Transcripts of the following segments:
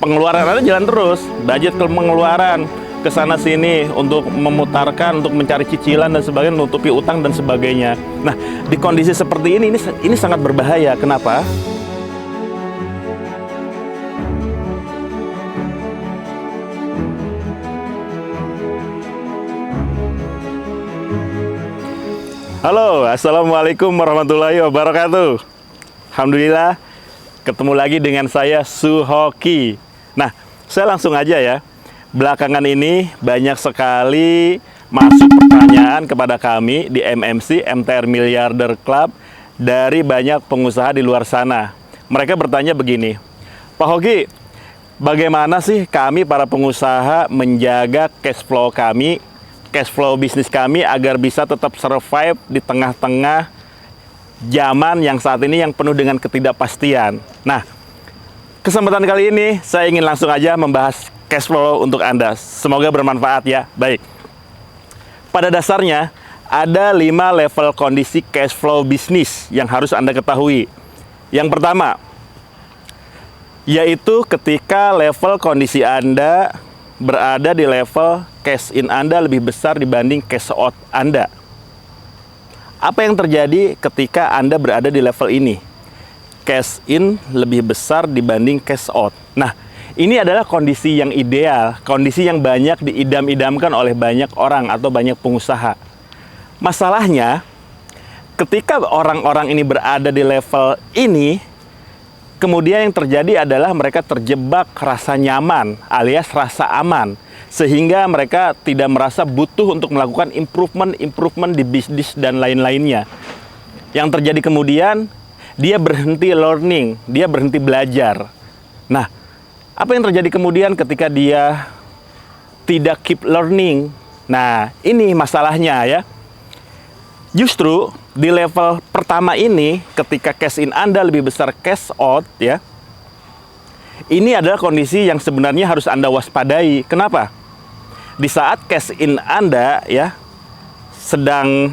pengeluaran Anda jalan terus, budget pengeluaran ke sana sini untuk memutarkan, untuk mencari cicilan dan sebagainya, menutupi utang dan sebagainya. Nah, di kondisi seperti ini sangat berbahaya. Kenapa? Halo, assalamualaikum warahmatullahi wabarakatuh. Alhamdulillah, ketemu lagi dengan saya Suhoki. Nah, saya langsung aja ya. Belakangan ini banyak sekali masuk pertanyaan kepada kami di MMC, MTR Milliarder Club, dari banyak pengusaha di luar sana. Mereka bertanya begini, Pak Hoki, bagaimana sih kami para pengusaha menjaga cash flow kami, cash flow bisnis kami agar bisa tetap survive di tengah-tengah zaman yang saat ini yang penuh dengan ketidakpastian. Nah, kesempatan kali ini saya ingin langsung aja membahas cash flow untuk Anda. Semoga bermanfaat ya. Baik. Pada dasarnya ada 5 level kondisi cash flow bisnis yang harus Anda ketahui. Yang pertama, yaitu ketika level kondisi Anda berada di level cash in Anda lebih besar dibanding cash out Anda. Apa yang terjadi ketika Anda berada di level ini? Cash in lebih besar dibanding cash out. Nah, ini adalah kondisi yang ideal, kondisi yang banyak diidam-idamkan oleh banyak orang atau banyak pengusaha. Masalahnya, ketika orang-orang ini berada di level ini, kemudian yang terjadi adalah mereka terjebak rasa nyaman alias rasa aman. Sehingga mereka tidak merasa butuh untuk melakukan improvement di bisnis dan lain-lainnya. Yang terjadi kemudian, dia berhenti learning, dia berhenti belajar. Nah, apa yang terjadi kemudian ketika dia tidak keep learning? Nah, ini masalahnya ya. Justru di level pertama ini, ketika cash in Anda lebih besar cash out ya, ini adalah kondisi yang sebenarnya harus Anda waspadai. Kenapa? Di saat cash in Anda ya sedang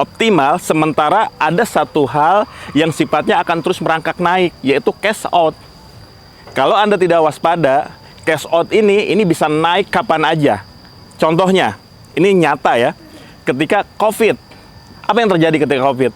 optimal, sementara ada satu hal yang sifatnya akan terus merangkak naik, yaitu cash out. Kalau Anda tidak waspada, cash out ini bisa naik kapan aja. Contohnya, ini nyata ya, ketika COVID. Apa yang terjadi ketika COVID?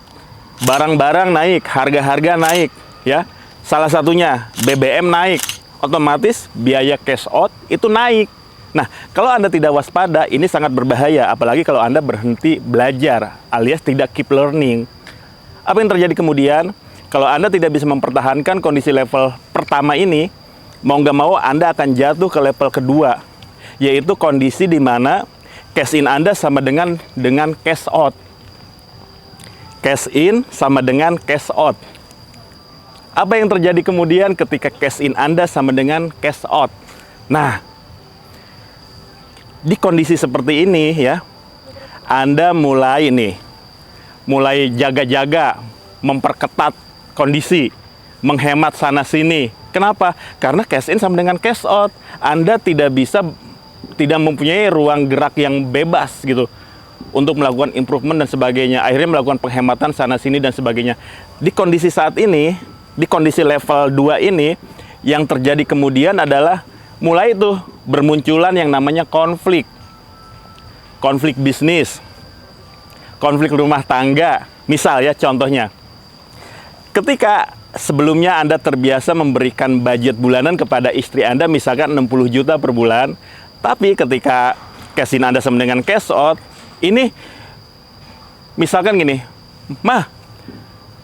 Barang-barang naik, harga-harga naik ya. Salah satunya BBM naik, otomatis biaya cash out itu naik. Nah, kalau Anda tidak waspada, ini sangat berbahaya, apalagi kalau Anda berhenti belajar, alias tidak keep learning. Apa yang terjadi kemudian? Kalau Anda tidak bisa mempertahankan kondisi level pertama ini, mau nggak mau Anda akan jatuh ke level kedua, yaitu kondisi di mana cash in Anda sama dengan cash out. Cash in sama dengan cash out. Apa yang terjadi kemudian ketika cash in Anda sama dengan cash out? Nah, di kondisi seperti ini ya, Anda mulai jaga-jaga, memperketat kondisi, menghemat sana sini. Kenapa? Karena cash in sama dengan cash out. Anda tidak mempunyai ruang gerak yang bebas gitu untuk melakukan improvement dan sebagainya. Akhirnya melakukan penghematan sana sini dan sebagainya. Di kondisi saat ini, di kondisi level 2 ini, yang terjadi kemudian adalah mulai tuh bermunculan yang namanya konflik. Konflik bisnis, konflik rumah tangga. Misal ya contohnya, ketika sebelumnya Anda terbiasa memberikan budget bulanan kepada istri Anda, misalkan 60 juta per bulan, tapi ketika cash in Anda sama dengan cash out, ini misalkan gini,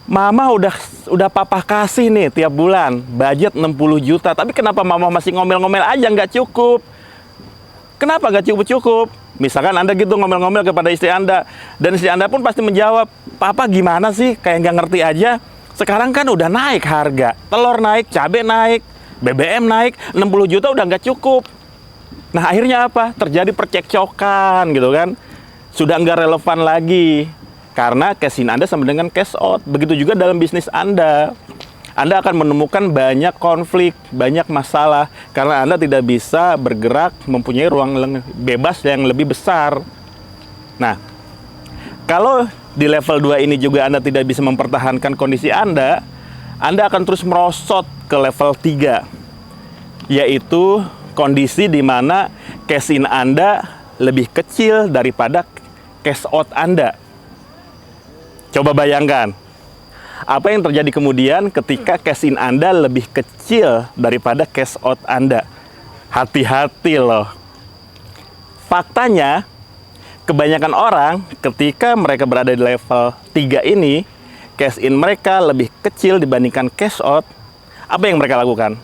Mama udah papa kasih nih tiap bulan budget 60 juta, tapi kenapa Mama masih ngomel-ngomel aja nggak cukup? Kenapa nggak cukup? Misalkan Anda gitu ngomel-ngomel kepada istri Anda, dan istri Anda pun pasti menjawab, Papa gimana sih, kayak nggak ngerti aja. Sekarang kan udah naik harga, telur naik, cabai naik, BBM naik, 60 juta udah nggak cukup. Nah, akhirnya apa? Terjadi percekcokan gitu kan. Sudah nggak relevan lagi karena cash in Anda sama dengan cash out. Begitu juga dalam bisnis Anda. Anda akan menemukan banyak konflik, banyak masalah karena Anda tidak bisa bergerak, mempunyai ruang bebas yang lebih besar. Nah, kalau di level 2 ini juga Anda tidak bisa mempertahankan kondisi Anda akan terus merosot ke level 3. yaitu kondisi di mana cash in Anda lebih kecil daripada cash out Anda. Coba bayangkan, apa yang terjadi kemudian ketika cash in Anda lebih kecil daripada cash out Anda? Hati-hati loh. Faktanya, kebanyakan orang ketika mereka berada di level 3 ini, cash in mereka lebih kecil dibandingkan cash out. Apa yang mereka lakukan?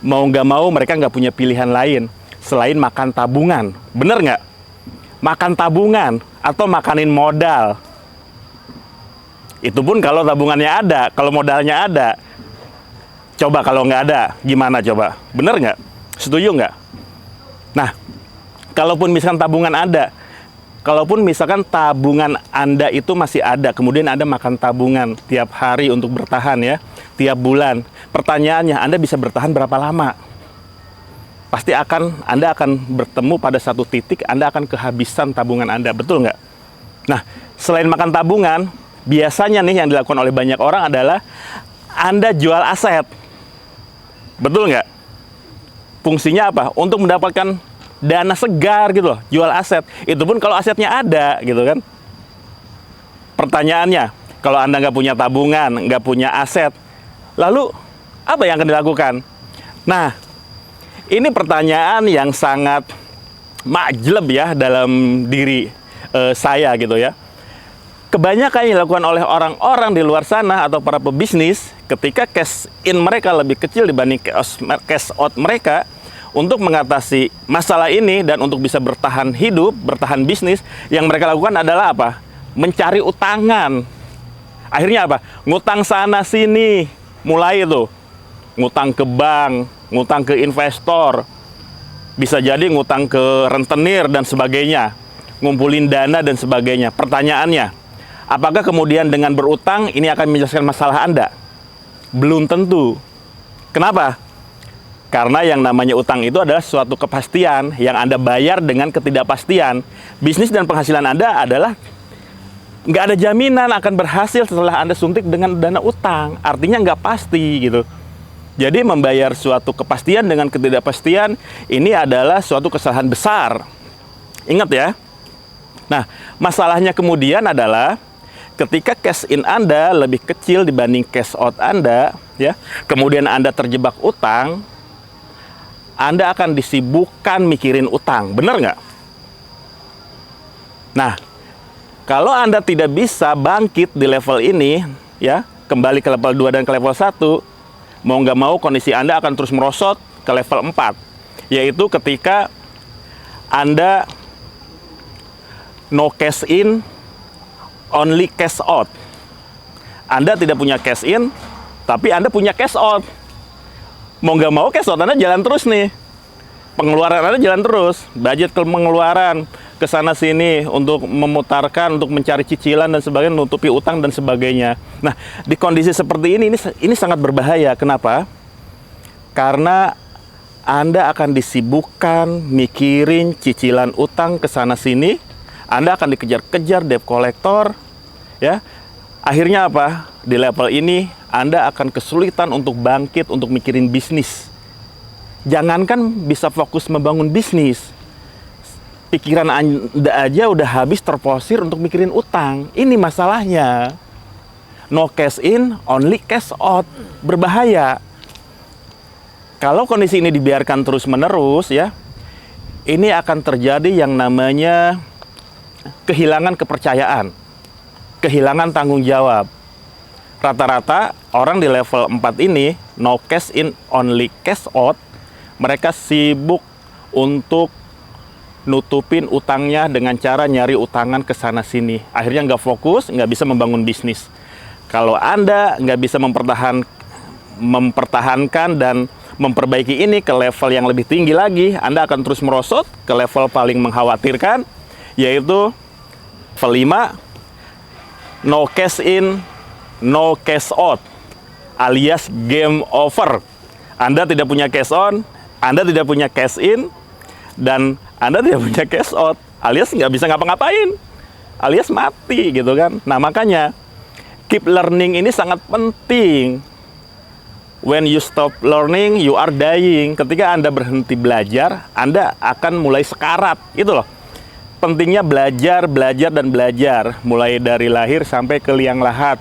Mau nggak mau mereka nggak punya pilihan lain selain makan tabungan. Bener nggak? Makan tabungan atau makanin modal. Itu pun kalau tabungannya ada, kalau modalnya ada. Coba kalau nggak ada, gimana coba? Bener nggak? Setuju nggak? Nah, kalaupun misalkan tabungan ada, kalaupun misalkan tabungan Anda itu masih ada, kemudian Anda makan tabungan tiap hari untuk bertahan ya, tiap bulan. Pertanyaannya, Anda bisa bertahan berapa lama? Pasti Anda akan bertemu pada satu titik, Anda akan kehabisan tabungan Anda, betul nggak? Nah, selain makan tabungan, biasanya nih yang dilakukan oleh banyak orang adalah Anda jual aset. Betul nggak? Fungsinya apa? Untuk mendapatkan dana segar gitu loh, jual aset. Itu pun kalau asetnya ada gitu kan. Pertanyaannya, kalau Anda nggak punya tabungan, nggak punya aset, lalu apa yang akan dilakukan? Nah, ini pertanyaan yang sangat majleb ya dalam diri saya gitu ya. Kebanyakan yang dilakukan oleh orang-orang di luar sana atau para pebisnis ketika cash in mereka lebih kecil dibanding cash out mereka, untuk mengatasi masalah ini dan untuk bisa bertahan hidup, bertahan bisnis, yang mereka lakukan adalah apa? Mencari utangan. Akhirnya apa? Ngutang sana sini. Mulai itu ngutang ke bank, ngutang ke investor, bisa jadi ngutang ke rentenir dan sebagainya, ngumpulin dana dan sebagainya. Pertanyaannya, apakah kemudian dengan berutang ini akan menyelesaikan masalah Anda? Belum tentu. Kenapa? Karena yang namanya utang itu adalah suatu kepastian yang Anda bayar dengan ketidakpastian. Bisnis dan penghasilan Anda adalah nggak ada jaminan akan berhasil setelah Anda suntik dengan dana utang. Artinya nggak pasti gitu. Jadi membayar suatu kepastian dengan ketidakpastian ini adalah suatu kesalahan besar. Ingat ya. Nah, masalahnya kemudian adalah ketika cash in Anda lebih kecil dibanding cash out Anda, ya, kemudian Anda terjebak utang, Anda akan disibukkan mikirin utang, benar nggak? Nah, kalau Anda tidak bisa bangkit di level ini, ya, kembali ke level 2 dan ke level 1, mau nggak mau kondisi Anda akan terus merosot ke level 4, yaitu ketika Anda no cash in, only cash out. Anda tidak punya cash in, tapi Anda punya cash out. Mau nggak mau cash out Anda jalan terus nih. Pengeluaran Anda jalan terus. Budget pengeluaran ke sana sini untuk memutarkan, untuk mencari cicilan dan sebagainya, menutupi utang dan sebagainya. Nah, di kondisi seperti ini sangat berbahaya. Kenapa? Karena Anda akan disibukkan mikirin cicilan utang ke sana sini. Anda akan dikejar-kejar debt collector, ya. Akhirnya apa? Di level ini Anda akan kesulitan untuk bangkit, untuk mikirin bisnis. Jangankan bisa fokus membangun bisnis, pikiran Anda aja udah habis terposir untuk mikirin utang. Ini masalahnya. No cash in, only cash out. Berbahaya. Kalau kondisi ini dibiarkan terus-menerus, ya, ini akan terjadi yang namanya kehilangan kepercayaan, kehilangan tanggung jawab. Rata-rata orang di level 4 ini, no cash in, only cash out, mereka sibuk untuk nutupin utangnya dengan cara nyari utangan ke sana sini. Akhirnya nggak fokus, nggak bisa membangun bisnis. Kalau Anda nggak bisa mempertahankan dan memperbaiki ini ke level yang lebih tinggi lagi, Anda akan terus merosot ke level paling mengkhawatirkan, yaitu level 5, no cash in, no cash out, alias game over. Anda tidak punya cash on, Anda tidak punya cash in, dan Anda tidak punya cash out, alias nggak bisa ngapa-ngapain, alias mati gitu kan. Nah, makanya keep learning ini sangat penting. When you stop learning, you are dying. Ketika Anda berhenti belajar, Anda akan mulai sekarat. Itu loh. Pentingnya belajar, belajar, dan belajar. Mulai dari lahir sampai ke liang lahat.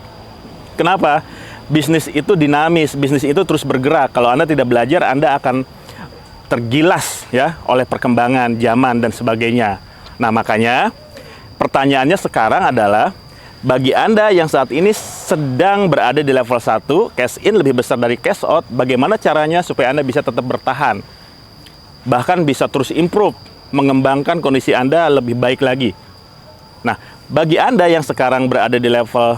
Kenapa? Bisnis itu dinamis, bisnis itu terus bergerak. Kalau Anda tidak belajar, Anda akan tergilas ya oleh perkembangan zaman dan sebagainya. Nah, makanya pertanyaannya sekarang adalah, bagi Anda yang saat ini sedang berada di level 1, cash in lebih besar dari cash out, bagaimana caranya supaya Anda bisa tetap bertahan? Bahkan bisa terus improve, mengembangkan kondisi Anda lebih baik lagi. Nah, bagi Anda yang sekarang berada di level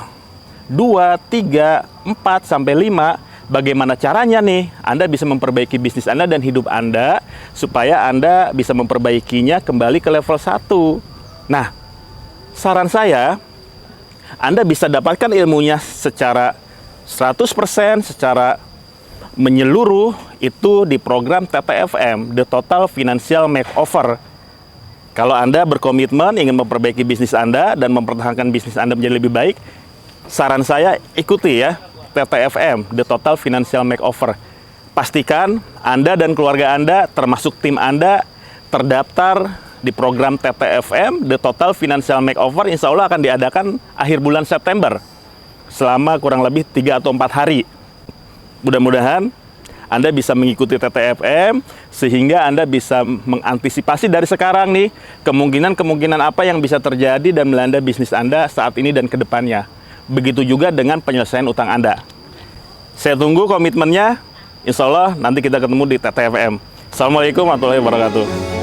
2, 3, 4, sampai 5, bagaimana caranya nih Anda bisa memperbaiki bisnis Anda dan hidup Anda supaya Anda bisa memperbaikinya kembali ke level 1. Nah, saran saya, Anda bisa dapatkan ilmunya secara 100%, secara menyeluruh itu di program TTFM, The Total Financial Makeover. Kalau Anda berkomitmen ingin memperbaiki bisnis Anda dan mempertahankan bisnis Anda menjadi lebih baik, saran saya ikuti ya TTFM, The Total Financial Makeover. Pastikan Anda dan keluarga Anda, termasuk tim Anda, terdaftar di program TTFM, The Total Financial Makeover. Insya Allah akan diadakan akhir bulan September, selama kurang lebih 3 atau 4 hari. Mudah-mudahan Anda bisa mengikuti TTFM, sehingga Anda bisa mengantisipasi dari sekarang nih, kemungkinan-kemungkinan apa yang bisa terjadi dan melanda bisnis Anda saat ini dan ke depannya. Begitu juga dengan penyelesaian utang Anda. Saya tunggu komitmennya. Insya Allah nanti kita ketemu di TTFM. Assalamualaikum warahmatullahi wabarakatuh.